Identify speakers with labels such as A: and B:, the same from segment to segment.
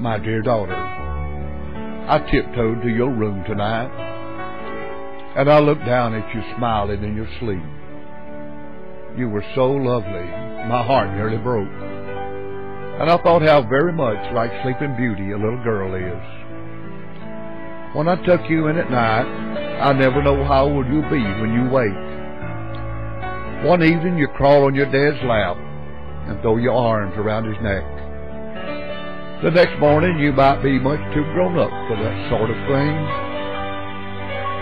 A: My dear daughter, I tiptoed to your room tonight, and I looked down at you smiling in your sleep. You were so lovely, my heart nearly broke, and I thought how very much like Sleeping Beauty a little girl is. When I tuck you in at night, I never know how old you'll be when you wake. One evening you crawl on your dad's lap and throw your arms around his neck. The next morning you might be much too grown up for that sort of thing.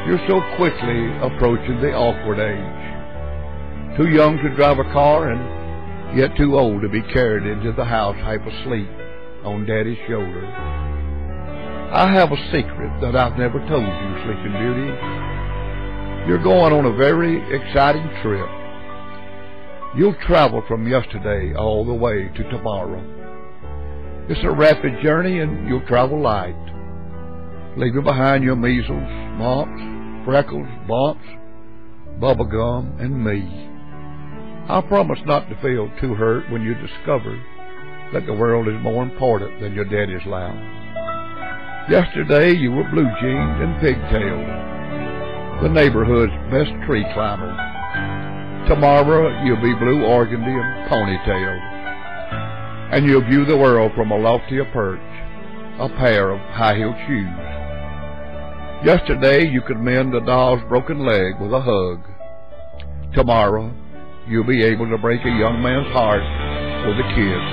A: You're so quickly approaching the awkward age. Too young to drive a car and yet too old to be carried into the house half asleep on Daddy's shoulder. I have a secret that I've never told you, Sleeping Beauty. You're going on a very exciting trip. You'll travel from yesterday all the way to tomorrow. It's a rapid journey and you'll travel light, leaving behind your measles, mumps, freckles, bumps, bubble gum, and me. I promise not to feel too hurt when you discover that the world is more important than your daddy's lap. Yesterday you were blue jeaned and pigtailed, the neighborhood's best tree climber. Tomorrow you'll be blue organdy and ponytailed, and you'll view the world from a loftier perch, a pair of high-heeled shoes. Yesterday you could mend a doll's broken leg with a hug. Tomorrow you'll be able to break a young man's heart with a kiss.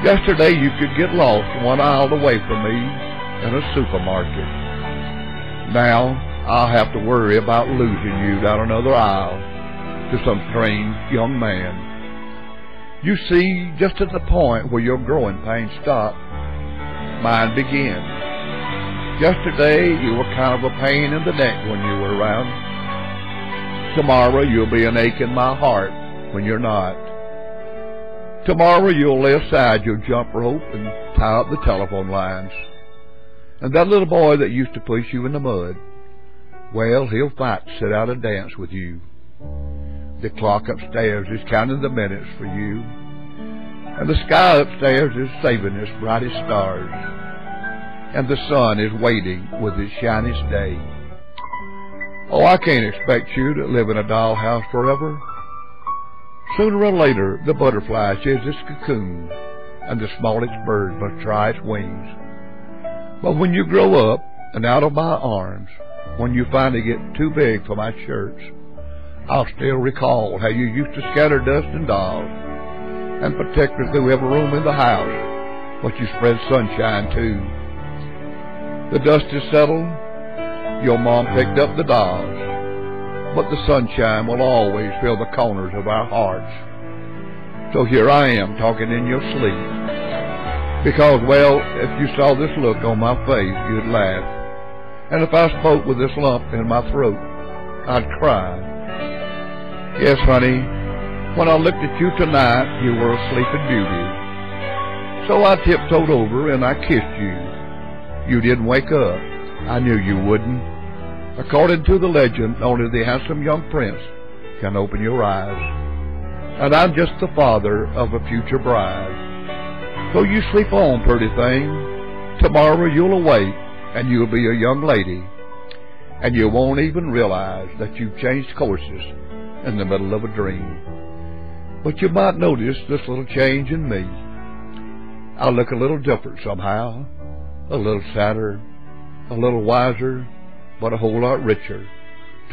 A: Yesterday you could get lost one aisle away from me in a supermarket. Now I'll have to worry about losing you down another aisle to some strange young man. You see, just at the point where your growing pains stop, mine begins. Yesterday you were kind of a pain in the neck when you were around. Tomorrow you'll be an ache in my heart when you're not. Tomorrow you'll lay aside your jump rope and tie up the telephone lines. And that little boy that used to push you in the mud, well, he'll fight to sit out a dance with you. The clock upstairs is counting the minutes for you, and the sky upstairs is saving its brightest stars, and the sun is waiting with its shiniest day. Oh, I can't expect you to live in a dollhouse forever. Sooner or later, the butterfly sheds its cocoon, and the smallest bird must try its wings. But when you grow up and out of my arms, when you finally get too big for my shirts, I'll still recall how you used to scatter dust and dolls and protect her through every room in the house, but you spread sunshine too. The dust is settled, your mom picked up the dolls, but the sunshine will always fill the corners of our hearts. So here I am talking in your sleep, because, well, if you saw this look on my face, you'd laugh, and if I spoke with this lump in my throat, I'd cry. Yes, honey, when I looked at you tonight, you were a Sleeping Beauty. So I tiptoed over and I kissed you. You didn't wake up. I knew you wouldn't. According to the legend, only the handsome young prince can open your eyes. And I'm just the father of a future bride. So you sleep on, pretty thing. Tomorrow you'll awake and you'll be a young lady. And you won't even realize that you've changed courses in the middle of a dream. But you might notice this little change in me. I look a little different somehow, a little sadder, a little wiser, but a whole lot richer.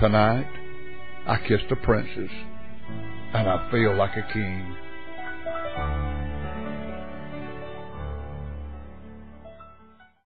A: Tonight, I kissed a princess, and I feel like a king.